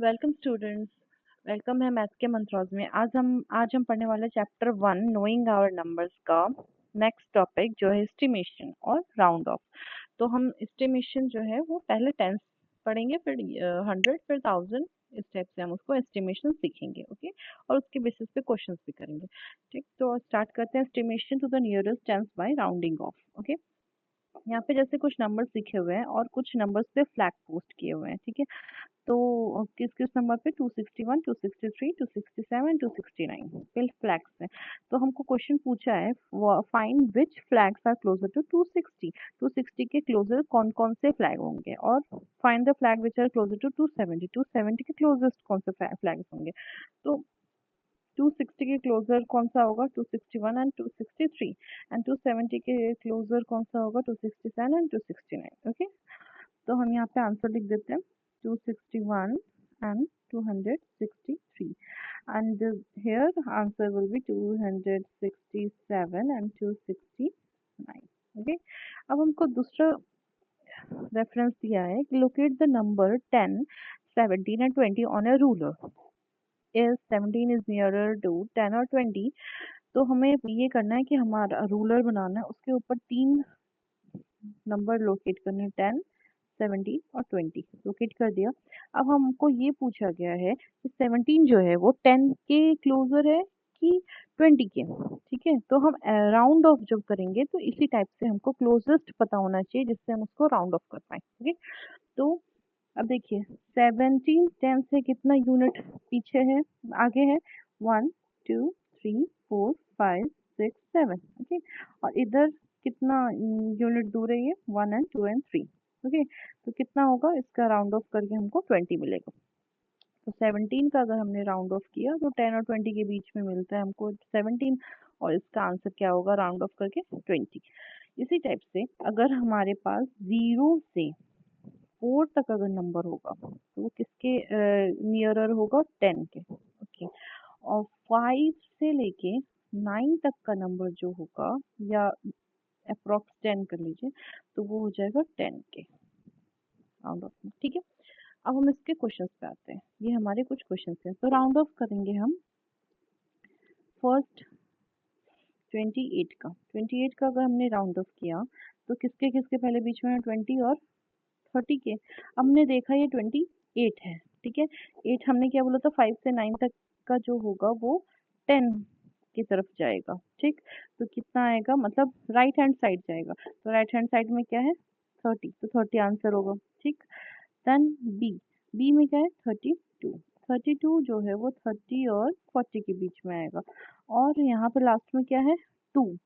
Welcome students. Welcome है maths के मंत्रॉज में। आज हम पढ़ने वाले चैप्टर 1 नोइंग आवर नंबर्स का नेक्स्ट टॉपिक जो है एस्टिमेशन और राउंड ऑफ। तो हम एस्टिमेशन जो है वो पहले टेंस पढ़ेंगे, फिर 100, फिर 1000। इस टाइप से हम उसको एस्टिमेशन सीखेंगे। ओके, और उसके बेसिस पे क्वेश्चंस भी करेंगे। ठीक, तो स्टार्ट करते हैं। Estimation to the nearest tens by rounding off. Okay, यहाँ पे जैसे कुछ नंबर्स लिखे हुए हैं और कुछ नंबर्स पे फ्लैग पोस्ट किए हुए हैं। ठीक है, तो किस किस नंबर पे 261, 263, 267, 269 पे फ्लैग्स हैं। तो हमको क्वेश्चन पूछा है, find which flags are closer to 260। 260 के क्लोजर कौन कौन से फ्लैग होंगे, और find the flag which are closer to 270। 270 के क्लोजेस्ट कौन से फ्लैग्स होंगे। तो 260 के क्लोजर कौन सा होगा, 261 एंड 263। एंड 270 के क्लोजर कौन सा होगा, 267 एंड 269। ओके, तो हम यहाँ पे आंसर लिख देते हैं 261 and 263, and here answer will be 267 and 269. okay, अब हमको दूसरा रेफरेंस दिया है कि locate the number 10, 17 and 20 on a ruler. Is 17 is nearer to 10 or 20? तो हमें ये करना है कि हमारा रूलर बनाना है, उसके ऊपर तीन नंबर लोकेट करने हैं, 10, 17 और 20 लोकेट कर दिया। अब हमको ये पूछा गया है कि 17 जो है वो 10 के क्लोजर है कि 20 के। ठीक है, तो हम राउंड ऑफ जब करेंगे तो इसी टाइप से हमको क्लोजेस्ट पता होना चाहिए जिससे हम उसको राउंड ऑफ कर पाए। ओके, तो अब देखिए 17 10 से कितना यूनिट पीछे है, आगे है 1 2 3 4 5 6 7। ओके, और इधर कितना यूनिट दूर है, ये 1 एंड 2 एंड 3। ओके, तो कितना होगा, इसका राउंड ऑफ करके हमको 20 मिलेगा। तो 17 का अगर हमने राउंड ऑफ किया तो 10 और 20 के बीच में मिलता है हमको 17, और इसका आंसर क्या होगा राउंड ऑफ करके 20। इसी टाइप से अगर हमारे पास 0 से 4 तक अगर नंबर होगा तो वो किसके नियरर होगा, 10 के। ओके, और 5 से लेके 9 तक का नंबर जो होगा, या अप्रोक्स 10 कर लीजिए, तो वो हो जाएगा 10 के राउंड ऑफ में। ठीक है, अब हम इसके क्वेश्चंस पे आते हैं। ये हमारे कुछ क्वेश्चंस हैं, तो राउंड ऑफ करेंगे हम। फर्स्ट 28 का, 28 का अगर हमने राउंड ऑफ किया तो किसके किसके पहले बीच में है, 20 और 30 के। हमने देखा ये 28 है। ठीक है, 8 हमने क्या बोला था, 5 से 9 तक का जो होगा वो 10 की तरफ जाएगा। ठीक, तो कितना आएगा, मतलब राइट हैंड साइड जाएगा, तो राइट हैंड साइड में क्या है, 30, तो 30 आंसर होगा। ठीक, देन बी, बी में क्या है, 32। 32 जो है वो 30 और 40 के बीच में आएगा, और यहाँ पे लास्ट में क्या है, 2।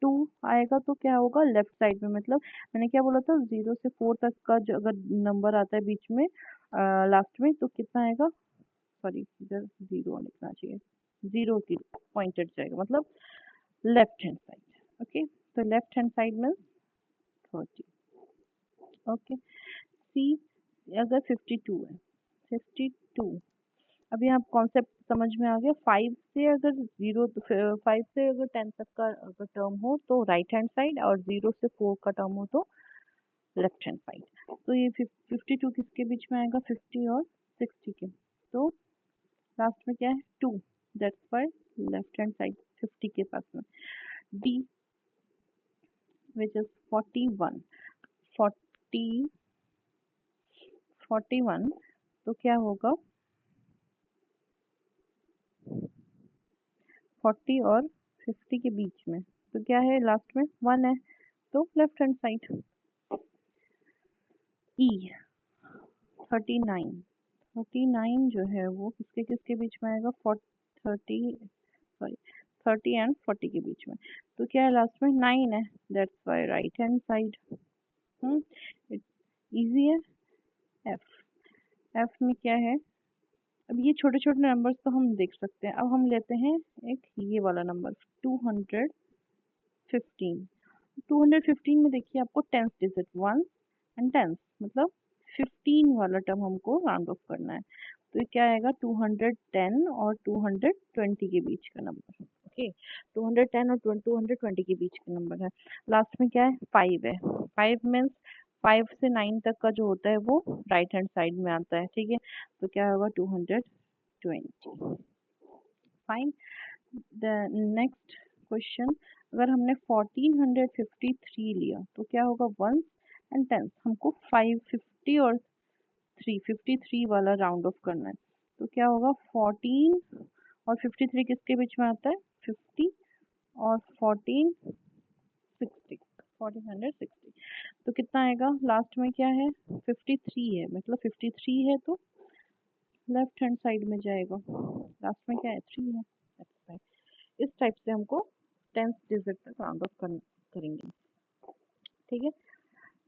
2 आएगा तो क्या होगा, लेफ्ट साइड में, मतलब मैंने क्या बोला था, 0 से 4 तक का जो अगर नंबर आता है बीच में लास्ट में, तो कितना आएगा, सॉरी इधर 0 लिखना चाहिए, 0 की पॉइंटेड जाएगा, मतलब लेफ्ट हैंड साइड। ओके, तो लेफ्ट हैंड साइड में 30। ओके, सी अगर 52 है, 52, अभी आप कॉन्सेप्ट समझ में आ गया। 5 से अगर 0, 5 से अगर 10 तक का अगर टर्म हो तो राइट हैंड साइड, और 0 से 4 का टर्म हो तो लेफ्ट हैंड साइड। तो ये 52 किसके बीच में आएगा, 50 और 60 के। तो लास्ट में क्या है, 2, that's why left hand side 50 के पास में। डी विच इज 41, 40 41, तो क्या होगा, 40 और 50 के बीच में, तो क्या है लास्ट में 1 है, तो लेफ्ट हैंड साइड। ई 39, 39 जो है वो किसके किसके बीच में आएगा, 30, सॉरी 30 एंड 40 के बीच में, तो क्या है लास्ट में 9 है, that's why right hand side. Easy है। एफ, एफ में क्या है, अब ये छोटे छोटे नंबर्स तो हम देख सकते हैं। अब हम लेते हैं एक ये वाला नंबर 215। 215 में देखिए आपको टेंथ डिजिट 1 एंड टेंथ, मतलब 15 वाला टर्म हमको राउंड ऑफ करना है। तो ये क्या आएगा, 210 और 220 के बीच का नंबर। ओके, 210 और 220 के बीच का नंबर है। लास्ट में क्या है, 5 है। 5 मीन्स 5 से 9 तक का जो होता है वो राइट हैंड साइड में आता है, ठीक है। तो क्या होगा 220। फाइन। द नेक्स्ट क्वेश्चन, अगर हमने 1453 लिया तो क्या होगा, वंस एंड टेंस, हमको 550 और 353 वाला राउंड ऑफ करना है। तो क्या होगा, 14 और 53 किसके बीच में आता है, 50 और 1460। तो कितना आएगा, लास्ट में क्या है, 53 है, मतलब 53 है तो लेफ्ट हैंड साइड में जाएगा, लास्ट में क्या है, 3 है। That's right. इस टाइप से हमको 10th डिजिट तक राउंड ऑफ करेंगे, ठीक है।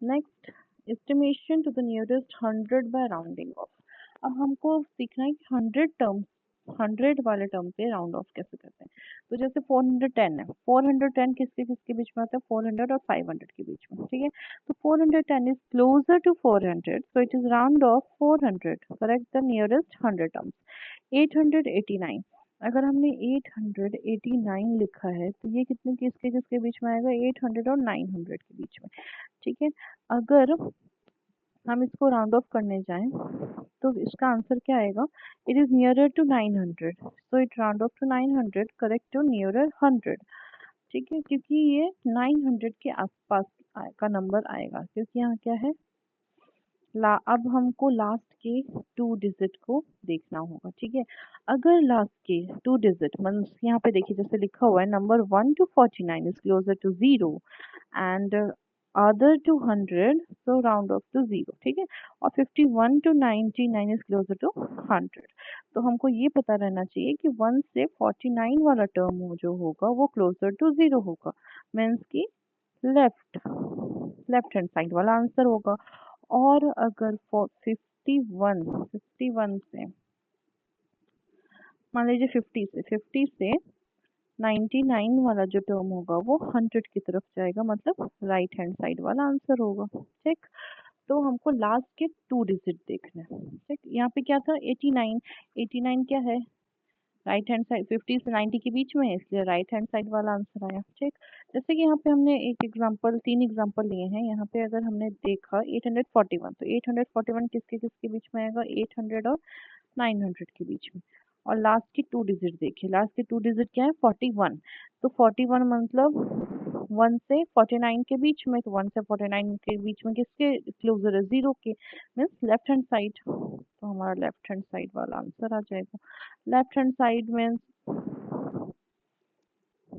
Next, estimation to the nearest 100 by rounding off. अब हमको सीखना है कि 100 वाले टर्म पे राउंड ऑफ कैसे करते हैं। तो जैसे 410 है, 410 किसके किसके बीच में आता है, 400 और 500 के बीच में, ठीक है। तो 410 is closer to 400, so it is round off 400, correct the nearest 100 terms. 889, अगर हमने 889 लिखा है तो ये कितने किसके किसके बीच में आएगा, 800 और 900 के बीच में, ठीक है। अगर हम इसको राउंड ऑफ करने जाएं तो इसका आंसर क्या आएगा, it is nearer to 900, so it round off to 900, correct to nearer 100, ठीक है, क्योंकि ये 900 के आसपास का नंबर आएगा, क्योंकि यहाँ क्या है, अब हमको लास्ट के 2 डिजिट को देखना होगा, ठीक है। अगर लास्ट के 2 डिजिट मीन्स, यहाँ पे देखिए जैसे लिखा हुआ है, number 1 to 49 is closer to 0 and other to 100, so round off to 0, ठीक है। और 51 to 99 is closer to 100। तो हमको ये पता रहना चाहिए कि 1 से 49 वाला टर्म जो होगा वो क्लोजर टू 0 होगा, मीन्स की लेफ्ट लेफ्ट हैंड साइड वाला आंसर होगा। और अगर 51 से, मान लीजिए 50 से 99 वाला जो टर्म होगा वो 100 की तरफ जाएगा, मतलब राइट हैंड साइड वाला आंसर होगा, ठीक। तो हमको लास्ट के 2 डिजिट देखना है, ठीक। यहाँ पे क्या था, 89 क्या है, राइट हैंड साइड, 50 से 90 के बीच में है, इसलिए राइट हैंड साइड वाला आंसर आया, ठीक। जैसे कि यहाँ पे हमने एक एग्जांपल, 3 एग्जांपल लिए हैं। यहाँ पे अगर हमने देखा 841, तो 841 किसके किसके बीच में आएगा, 800 और 900 के बीच में। और लास्ट की 2 डिजिट देखिए, लास्ट की 2 डिजिट क्या है, 41। तो 41 मतलब 1 से 49 के बीच में, तो 1 से 49 के बीच में किसके क्लोजर है, 0 के, मीन्स लेफ्ट हैंड साइड। तो हमारा लेफ्ट हैंड साइड वाला आंसर आ जाएगा। लेफ्ट हैंड साइड मीन्स,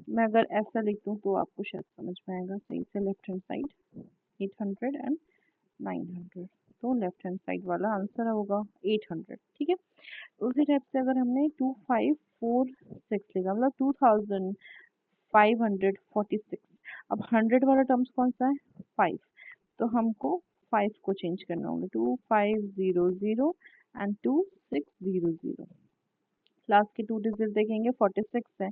मैं अगर ऐसा लिख दूं तो आपको शायद समझ में आएगा सही से, लेफ्ट हैंड साइड 800 एंड 900, तो लेफ्ट हैंड साइड वाला आंसर होगा 800, ठीक है। उसी टाइप से अगर हमने 2546 लिखा, मतलब 2546, अब 100 वाला टर्म्स कौन सा है, 5, तो हमको 5 को चेंज करना होगा, 2500 एंड 2600। लास्ट के 2 डिजिट देखेंगे, 46 है,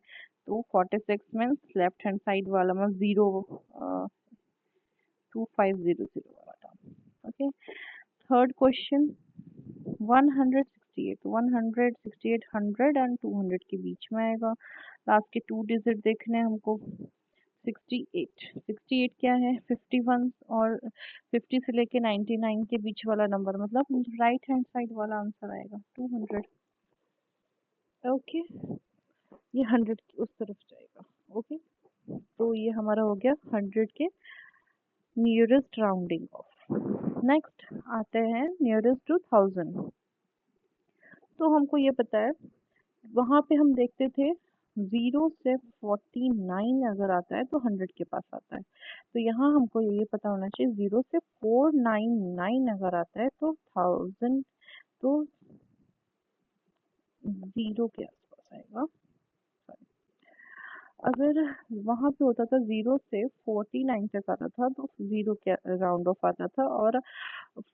तो 46 मीन्स लेफ्ट हैंड साइड वाला में 0, 2500 वाला term, okay. Third question, 168, 168 100 and 200 के बीच में आएगा। लास्ट के 2 डिजिट देखने हैं हमको, 68 क्या है, 51 और 50 से लेके 99 के बीच वाला नंबर, मतलब राइट हैंड साइड वाला आंसर आएगा 200, ओके। ये 100 की उस तरफ जाएगा, ओके। तो ये हमारा हो गया 100 के नियरेस्ट राउंडिंग ऑफ। नेक्स्ट आते हैं नियरेस्ट टू 1000। तो हमको ये पता है, वहां पे हम देखते थे 0 से 49 अगर आता है तो 100 के पास आता है। तो यहाँ हमको ये पता होना चाहिए 0 से 499 अगर आता है तो 1000, तो 0 के आसपास आएगा। अगर वहां पे होता था 0 से 49 तक आता था तो 0 के राउंड ऑफ आता था, और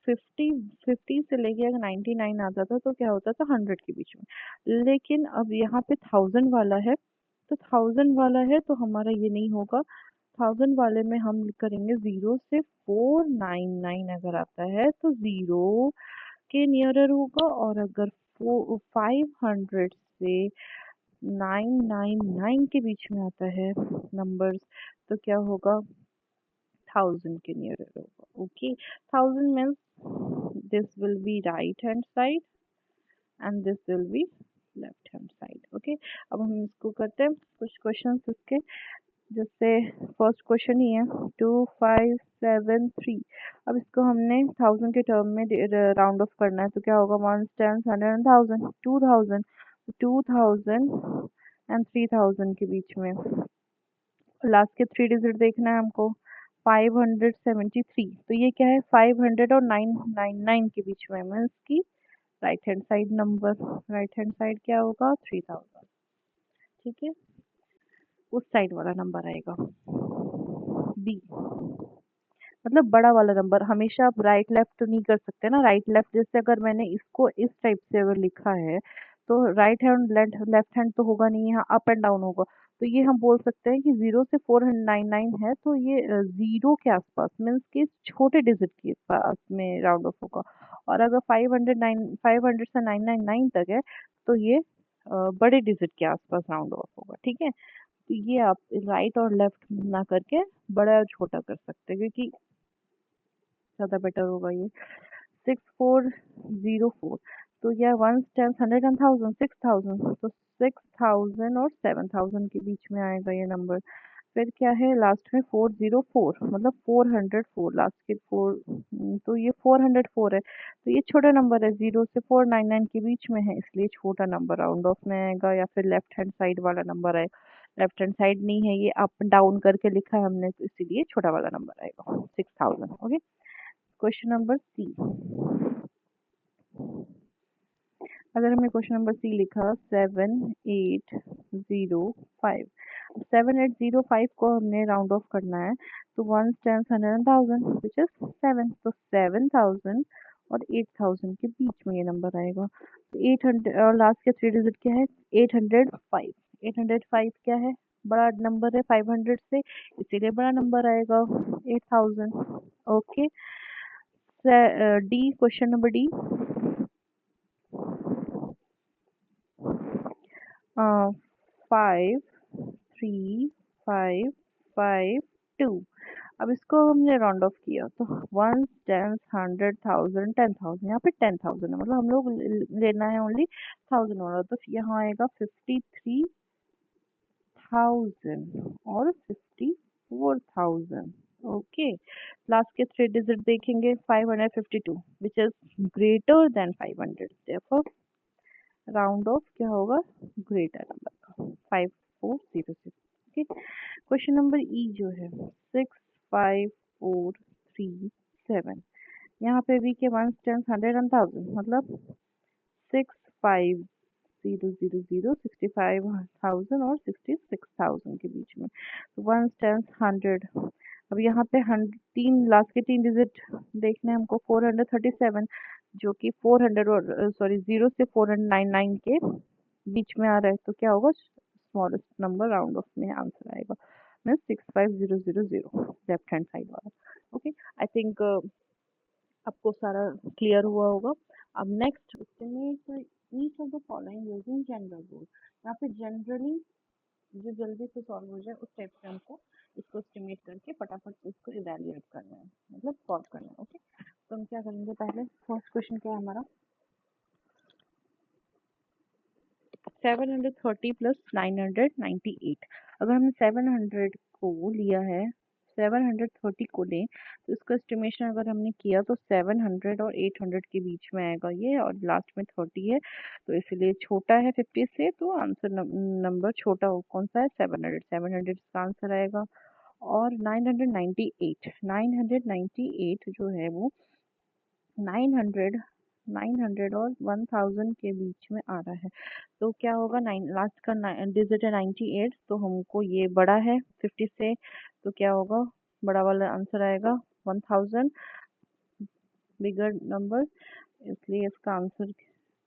50 से लेके अगर 99 आता था तो क्या होता था, 100 के बीच में। लेकिन अब यहाँ पे 1000 वाला है, तो 1000 वाला है तो हमारा ये नहीं होगा। 1000 वाले में हम करेंगे 0 से 499 अगर आता है तो 0 के नियरर होगा, और अगर 500 से 999 के बीच में आता है नंबर्स, तो क्या होगा, 1000 के नियर होगा। Okay, 1000 means this will be right hand side and this will be left hand side. Okay, अब हम इसको करते हैं कुछ क्वेश्चन इसके, जैसे फर्स्ट क्वेश्चन ही है 2573। अब इसको हमने 1000 के टर्म में राउंड ऑफ करना है, तो क्या होगा, 1 10 100 एंड 1000, 2000, 2000 एंड 3000 के बीच में लास्ट के 3 डिजिट देखना है हमको। 573, तो ये क्या है, 500 और 999 के बीच में, मीन्स की right hand side number, right hand side क्या होगा, 3000। ठीक है, उस साइड वाला नंबर आएगा। बी मतलब बड़ा वाला नंबर, हमेशा आप राइट लेफ्ट तो नहीं कर सकते ना, राइट लेफ्ट जैसे अगर मैंने इसको इस टाइप से अगर लिखा है तो राइट हैंड लेफ्ट हैंड तो होगा नहीं, यहाँ अप एंड डाउन होगा। तो ये हम बोल सकते हैं कि 0 से 499 है, तो ये 0 के आसपास, मीन्स कि छोटे डिजिट के पास में राउंड ऑफ होगा। और अगर 500 से 999 तक है तो ये बड़े डिजिट के आसपास राउंड ऑफ होगा। ठीक है, तो ये आप राइट और लेफ्ट ना करके बड़ा और छोटा कर सकते हैं, क्योंकि ज़्यादा बेटर होगा ये। 6404, तो यह 1 10 100 एंड 1000, 6000, तो 6000 और 7000 के बीच में आएगा ये नंबर। फिर क्या है लास्ट में 404, मतलब 404, लास्ट के 4, तो ये 404 है, तो ये छोटा नंबर है, 0 से 499 के बीच में है, इसलिए छोटा नंबर राउंड ऑफ में आएगा। या फिर लेफ्ट हैंड साइड वाला नंबर है, लेफ्ट हैंड साइड नहीं है, ये अप डाउन करके लिखा है हमने, तो इसीलिए छोटा वाला नंबर आएगा 6000। Okay, question number C. अगर हमने क्वेश्चन नंबर सी लिखा 7805, 7805 को हमने राउंड ऑफ करना है, तो 1 10 100 एंड 1000 विच इज 7, तो 7000 और 8000 के बीच में ये नंबर आएगा। तो 800 और लास्ट के 3 डिजिट क्या है, 805। 805 क्या है, बड़ा नंबर है 500 से, इसीलिए बड़ा नंबर आएगा 8000। Okay, D, question number D, 53552। अब इसको हमने राउंड ऑफ किया तो 1 10 100 1000 10,000, यहाँ पे 10,000 है, मतलब हम लोग लेना है ओनली 1000 वाला, तो यहाँ आएगा 53,000 और 54,000। ओके, लास्ट के 3 डिजिट देखेंगे, 552 विच is greater than 500, therefore round of क्या होगा, ग्रेटर नंबर का, 5406। ओके, क्वेश्चन नंबर ई जो है 65437, यहाँ पे भी के 1 10 100 एंड 1000, मतलब 65,000 65,000 और 66,000 के बीच में, तो 1 10 100। अब यहाँ पे 3 लास्ट के 3 डिजिट देखने हैं हमको, 437, जो कि 400 और सॉरी 0 से 499 के बीच में आ रहा है, तो क्या होगा, स्मॉलेस्ट नंबर राउंड ऑफ में आंसर आएगा, मीन्स 65000, लेफ्ट हैंड साइड वाला। ओके, आई थिंक आपको सारा क्लियर हुआ होगा। अब next, each of the following using general rule, यहाँ पे जनरली जो जल्दी से सॉल्व हो जाए उस टाइप से हमको इसको एस्टिमेट करके फटाफट इसको इवेल्युएट करना है, मतलब सॉल्व करना है। ओके, तो हम क्या करेंगे, पहले फर्स्ट क्वेश्चन क्या है हमारा, 730 प्लस 998। अगर हमने 700 को लिया है, 730 को लें, तो इसका एस्टिमेशन अगर हमने किया तो 700 और 800 के बीच में आएगा ये, और लास्ट में 30 है, तो इसलिए छोटा है 50 से, तो आंसर नंबर छोटा कौन सा है, 700, 700 इसका आंसर आएगा। और 998, 998 जो है वो 900, 900 और 1000 के बीच में आ रहा है, तो क्या होगा, 9 लास्ट का डिजिट है 98, तो हमको ये बड़ा है 50 से, तो क्या होगा, बड़ा वाला आंसर आएगा 1000, बिगर नंबर, इसलिए इसका आंसर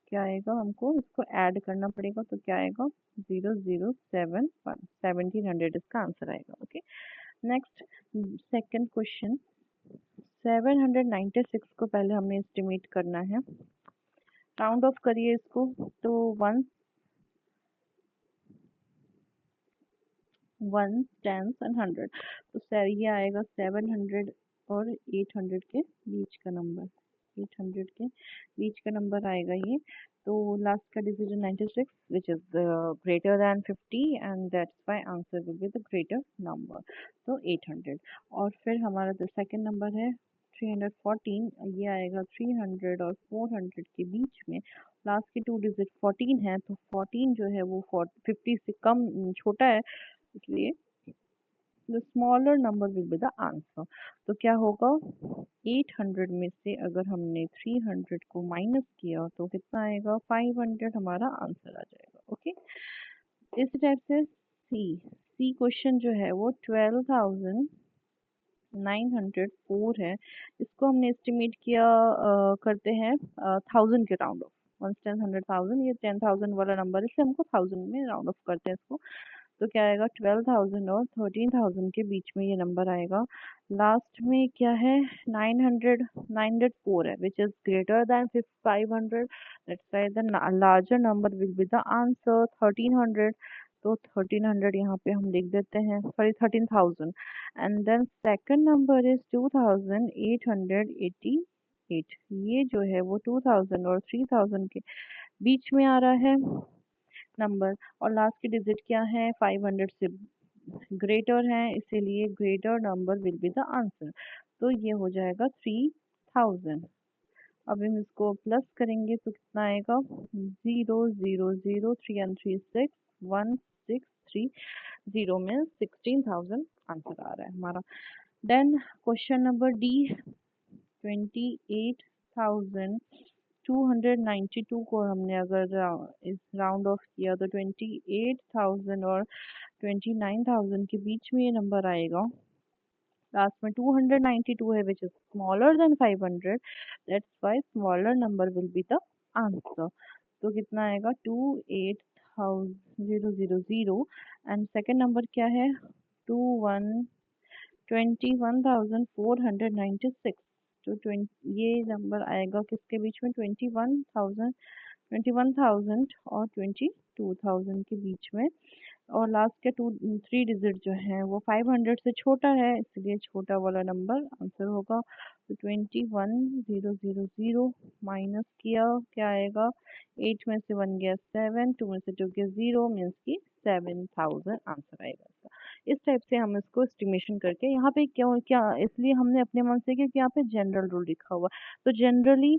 क्या आएगा, हमको इसको ऐड करना पड़ेगा, तो क्या आएगा 0071, 1700 इसका आंसर आएगा। ओके, नेक्स्ट सेकंड क्वेश्चन, 796 को पहले हमें एस्टिमेट करना है, राउंड ऑफ करिए इसको, तो 1 वन, टेंस एंड हंड्रेड। तो ये आएगा 700 और 800 के बीच का नंबर। 800 के बीच का नंबर आएगा ये। तो लास्ट का डिजिट है 96 विच is greater than 50 and that's why answer will be the greater number. तो 800। और फिर हमारा जो सेकंड नंबर है 314, ये आएगा 300 और 400 के बीच में। लास्ट की टू डिजिट 14 है, तो 14 जो है वो 50 से कम छोटा है, इसलिए the smaller number will be the answer। तो क्या होगा, 800 में से अगर हमने 300 को माइनस किया तो कितना आएगा, 500 हमारा आंसर आ जाएगा। ओके, इस टाइप से सी क्वेश्चन जो है वो 12,904 है। इसको हमने एस्टिमेट किया करते हैं 1000 के राउंड ऑफ। 1 10 100,000, ये 10,000 वाला नंबर है, इसलिए हमको 1000 में राउंड ऑफ करते हैं इसको। तो क्या आएगा, 12,000 और 13,000 के बीच में ये नंबर आएगा। लास्ट में क्या है, 904 है which is greater than 500, that's why the larger number will be the answer 1300। तो 1300 यहाँ पे हम लिख देते हैं, sorry 13,000। And then second number is 2,888। ये जो है वो 2000 और 3000 के बीच में आ रहा है नंबर। और लास्ट की डिजिट क्या है, 500 से ग्रेटर है, इसीलिए greater number will be the answer. तो ये हो जाएगा 3000। अब हम इसको प्लस करेंगे तो कितना आएगा, 0 0 0 3 and 3 6 1 6 3 0 में 16,000 आंसर आ रहा है हमारा। देन क्वेश्चन नंबर डी, 28,292 को हमने अगर इस राउंड ऑफ किया तो 28,000 और 29,000 के बीच में ये नंबर आएगा। लास्ट में 292 है which is smaller than 500, that's why smaller number will be the answer. तो कितना आएगा, 28,000 एंड सेकंड नंबर क्या है, 21,496। तो ये नंबर आएगा किसके बीच में, 21,000 और 22,000 के बीच में। और लास्ट के 3 डिजिट जो है वो 500 से छोटा है, इसलिए छोटा वाला नंबर आंसर होगा। तो 21,000 माइनस किया क्या आएगा, 8 में से 1 गया 7, 2 में से 2 गया 0, मीन्स की 7,000 आंसर आएगा इसका। इस टाइप से हम इसको एस्टिमेशन करके, यहाँ पे क्यों क्या इसलिए हमने अपने मन से, क्योंकि यहाँ पे जनरल रूल लिखा हुआ, तो जनरली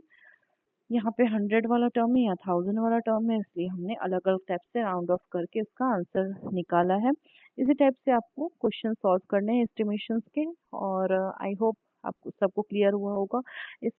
यहाँ पे 100 वाला टर्म है या 1000 वाला टर्म है, इसलिए हमने अलग अलग टाइप से राउंड ऑफ करके इसका आंसर निकाला है। इसी टाइप से आपको क्वेश्चन सॉल्व करने हैं एस्टिमेशंस के। और आई होप आपको सबको क्लियर हुआ होगा। इस